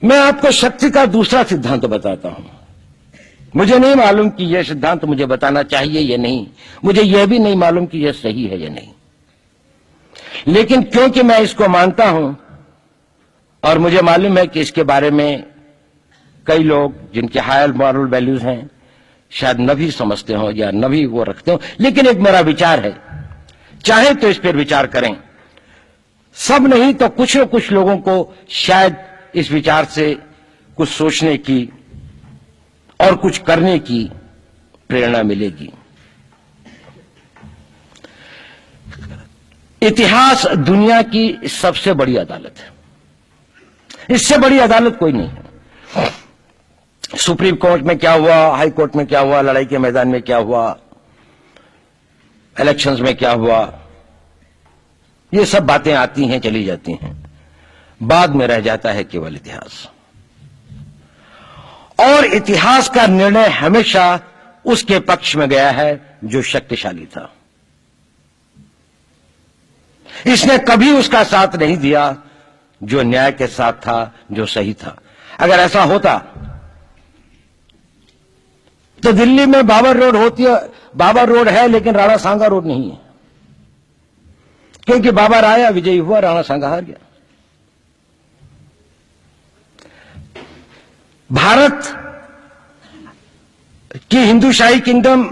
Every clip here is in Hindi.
मैं आपको शक्ति का दूसरा सिद्धांत बताता हूं। मुझे नहीं मालूम कि यह सिद्धांत मुझे बताना चाहिए या नहीं, मुझे यह भी नहीं मालूम कि यह सही है या नहीं, लेकिन क्योंकि मैं इसको मानता हूं और मुझे मालूम है कि इसके बारे में कई लोग जिनके हायर मॉरल वैल्यूज हैं शायद न भी समझते हो या न भी वो रखते हो, लेकिन एक मेरा विचार है, चाहे तो इस पर विचार करें। सब नहीं तो कुछ न कुछ लोगों को शायद इस विचार से कुछ सोचने की और कुछ करने की प्रेरणा मिलेगी। इतिहास दुनिया की सबसे बड़ी अदालत है, इससे बड़ी अदालत कोई नहीं है। सुप्रीम कोर्ट में क्या हुआ, हाई कोर्ट में क्या हुआ, लड़ाई के मैदान में क्या हुआ, इलेक्शंस में क्या हुआ, ये सब बातें आती हैं चली जाती हैं, बाद में रह जाता है केवल इतिहास। और इतिहास का निर्णय हमेशा उसके पक्ष में गया है जो शक्तिशाली था। इसने कभी उसका साथ नहीं दिया जो न्याय के साथ था, जो सही था। अगर ऐसा होता तो दिल्ली में बाबर रोड होती है, बाबर रोड है लेकिन राणा सांगा रोड नहीं है, क्योंकि बाबर आया, विजयी हुआ, राणा सांगा हार गया। भारत की हिंदूशाही किंगडम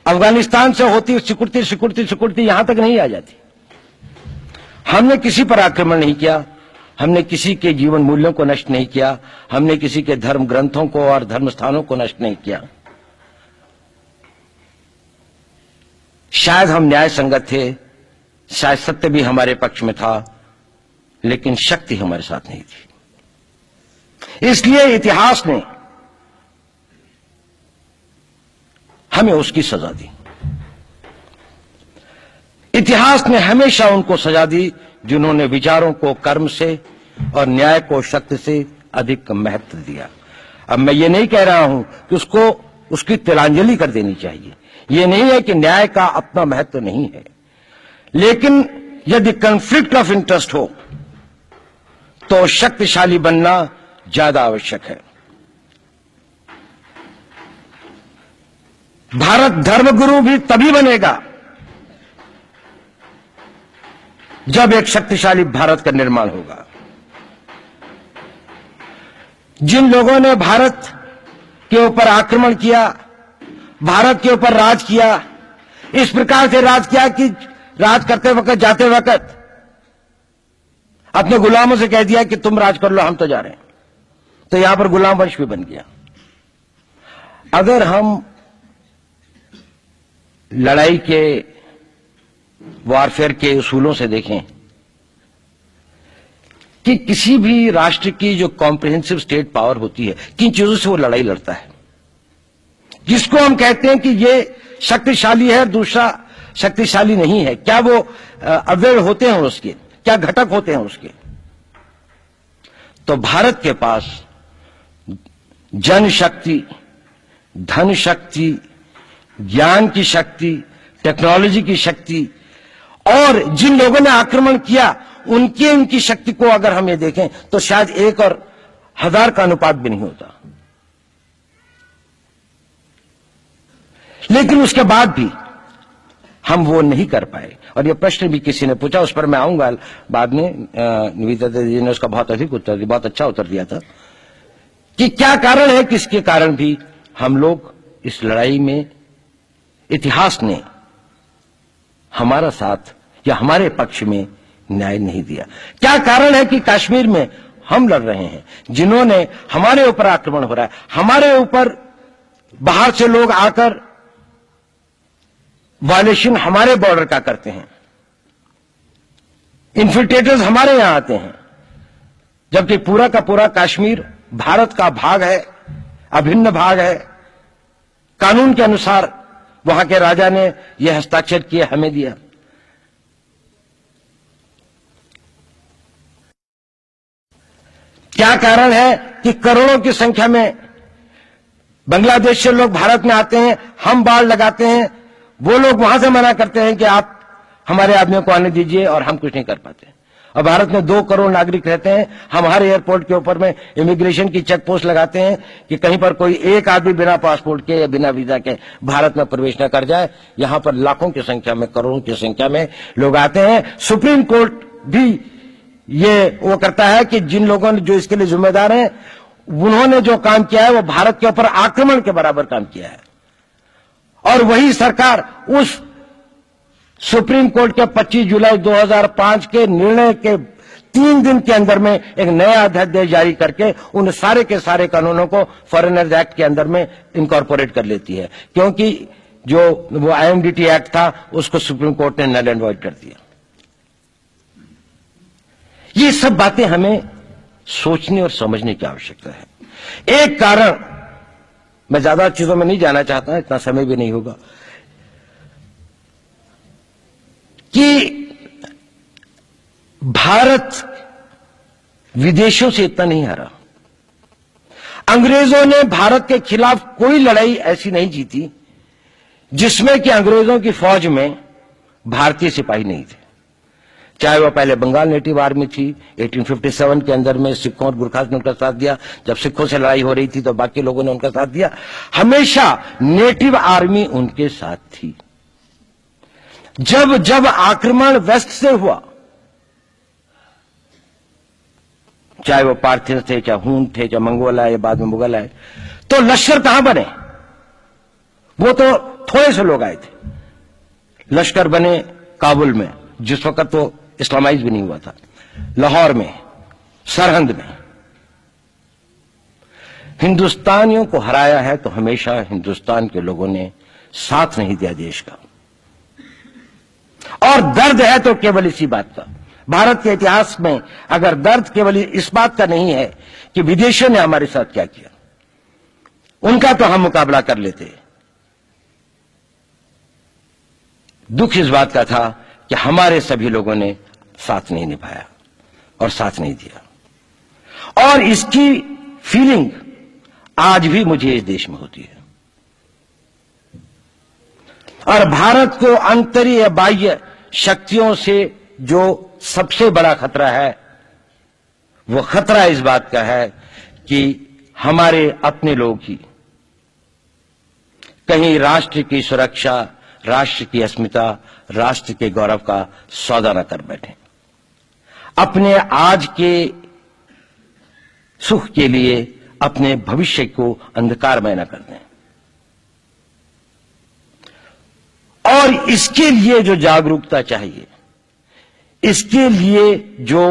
अफगानिस्तान से होती सिकुड़ती सिकुड़ती सिकुड़ती यहां तक नहीं आ जाती। हमने किसी पर आक्रमण नहीं किया, हमने किसी के जीवन मूल्यों को नष्ट नहीं किया, हमने किसी के धर्म ग्रंथों को और धर्म स्थानों को नष्ट नहीं किया। शायद हम न्याय संगत थे, शायद सत्य भी हमारे पक्ष में था, लेकिन शक्ति हमारे साथ नहीं थी। इसलिए इतिहास ने हमें उसकी सजा दी। इतिहास ने हमेशा उनको सजा दी जिन्होंने विचारों को कर्म से और न्याय को शक्ति से अधिक महत्व दिया। अब मैं ये नहीं कह रहा हूं कि उसको उसकी तिलांजलि कर देनी चाहिए, ये नहीं है कि न्याय का अपना महत्व नहीं है, लेकिन यदि कॉन्फ्लिक्ट ऑफ इंटरेस्ट हो तो शक्तिशाली बनना ज्यादा आवश्यक है। भारत धर्मगुरु भी तभी बनेगा जब एक शक्तिशाली भारत का निर्माण होगा। जिन लोगों ने भारत के ऊपर आक्रमण किया, भारत के ऊपर राज किया, इस प्रकार से राज किया कि राज करते वक्त, जाते वक्त अपने गुलामों से कह दिया कि तुम राज कर लो, हम तो जा रहे हैं, तो यहां पर गुलाम वंश भी बन गया। अगर हम लड़ाई के वॉरफेयर के उसूलों से देखें कि किसी भी राष्ट्र की जो कॉम्प्रिहेंसिव स्टेट पावर होती है, किन चीजों से वो लड़ाई लड़ता है, जिसको हम कहते हैं कि ये शक्तिशाली है, दूसरा शक्तिशाली नहीं है, क्या वो अवयव होते हैं उसके, क्या घटक होते हैं उसके। तो भारत के पास जनशक्ति, धन शक्ति, ज्ञान की शक्ति, टेक्नोलॉजी की शक्ति, और जिन लोगों ने आक्रमण किया उनकी शक्ति को अगर हम ये देखें तो शायद 1 और 1000 का अनुपात भी नहीं होता। लेकिन उसके बाद भी हम वो नहीं कर पाए। और ये प्रश्न भी किसी ने पूछा, उस पर मैं आऊंगा बाद में। निवेदिता जी ने उसका बहुत अधिक उत्तर दिया, बहुत अच्छा उत्तर दिया था कि क्या कारण है, किसके कारण भी हम लोग इस लड़ाई में इतिहास ने हमारा साथ या हमारे पक्ष में न्याय नहीं दिया। क्या कारण है कि कश्मीर में हम लड़ रहे हैं, जिन्होंने हमारे ऊपर आक्रमण हो रहा है, हमारे ऊपर बाहर से लोग आकर वायलेशन हमारे बॉर्डर का करते हैं, इन्फिल्ट्रेटर्स हमारे यहां आते हैं, जबकि पूरा का पूरा कश्मीर भारत का भाग है, अभिन्न भाग है। कानून के अनुसार वहां के राजा ने यह हस्ताक्षर किए, हमें दिया। क्या कारण है कि करोड़ों की संख्या में बांग्लादेश से लोग भारत में आते हैं, हम बाड़ लगाते हैं, वो लोग वहां से मना करते हैं कि आप हमारे आदमियों को आने दीजिए, और हम कुछ नहीं कर पाते। और भारत में 2 करोड़ नागरिक रहते हैं। हम हर एयरपोर्ट के ऊपर में इमिग्रेशन की चेक पोस्ट लगाते हैं कि कहीं पर कोई एक आदमी बिना पासपोर्ट के या बिना वीजा के भारत में प्रवेश न कर जाए। यहां पर लाखों की संख्या में, करोड़ों की संख्या में लोग आते हैं। सुप्रीम कोर्ट भी ये वो करता है कि जिन लोगों ने जो इसके लिए जिम्मेदार हैं, उन्होंने जो काम किया है वो भारत के ऊपर आक्रमण के बराबर काम किया है। और वही सरकार उस सुप्रीम कोर्ट के 25 जुलाई 2005 के निर्णय के 3 दिन के अंदर में एक नया अध्यादेश जारी करके उन सारे के सारे कानूनों को फॉरेनर्स एक्ट के अंदर में इनकॉर्पोरेट कर लेती है, क्योंकि जो वो आईएमडीटी एक्ट था उसको सुप्रीम कोर्ट ने नल एंड वॉइड कर दिया। ये सब बातें हमें सोचने और समझने की आवश्यकता है। एक कारण, मैं ज्यादा चीजों में नहीं जाना चाहता, इतना समय भी नहीं होगा, कि भारत विदेशों से इतना नहीं हारा। अंग्रेजों ने भारत के खिलाफ कोई लड़ाई ऐसी नहीं जीती जिसमें कि अंग्रेजों की फौज में भारतीय सिपाही नहीं थे। चाहे वह पहले बंगाल नेटिव आर्मी थी, 1857 के अंदर में सिखों और गुरखास ने उनका साथ दिया। जब सिखों से लड़ाई हो रही थी तो बाकी लोगों ने उनका साथ दिया। हमेशा नेटिव आर्मी उनके साथ थी। जब जब आक्रमण वेस्ट से हुआ, चाहे वो पार्थियन थे, चाहे हून थे, चाहे मंगोल आए, बाद में मुगल आए, तो लश्कर कहां बने? वो तो थोड़े से लोग आए थे। लश्कर बने काबुल में, जिस वक्त तो इस्लामाइज भी नहीं हुआ था, लाहौर में, सरहंद में। हिंदुस्तानियों को हराया है तो हमेशा हिंदुस्तान के लोगों ने साथ नहीं दिया देश का। और दर्द है तो केवल इसी बात का। भारत के इतिहास में अगर दर्द केवल इस बात का नहीं है कि विदेशियों ने हमारे साथ क्या किया, उनका तो हम मुकाबला कर लेते। दुख इस बात का था कि हमारे सभी लोगों ने साथ नहीं निभाया और साथ नहीं दिया। और इसकी फीलिंग आज भी मुझे इस देश में होती है। और भारत को आंतरिक या बाह्य शक्तियों से जो सबसे बड़ा खतरा है, वो खतरा इस बात का है कि हमारे अपने लोग ही कहीं राष्ट्र की सुरक्षा, राष्ट्र की अस्मिता, राष्ट्र के गौरव का सौदा न कर बैठे, अपने आज के सुख के लिए अपने भविष्य को अंधकारमय न कर दें। और इसके लिए जो जागरूकता चाहिए, इसके लिए जो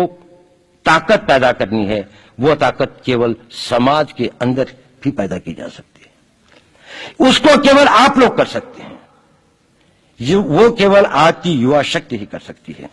ताकत पैदा करनी है, वो ताकत केवल समाज के अंदर भी पैदा की जा सकती है। उसको केवल आप लोग कर सकते हैं। वो केवल आज की युवा शक्ति ही कर सकती है।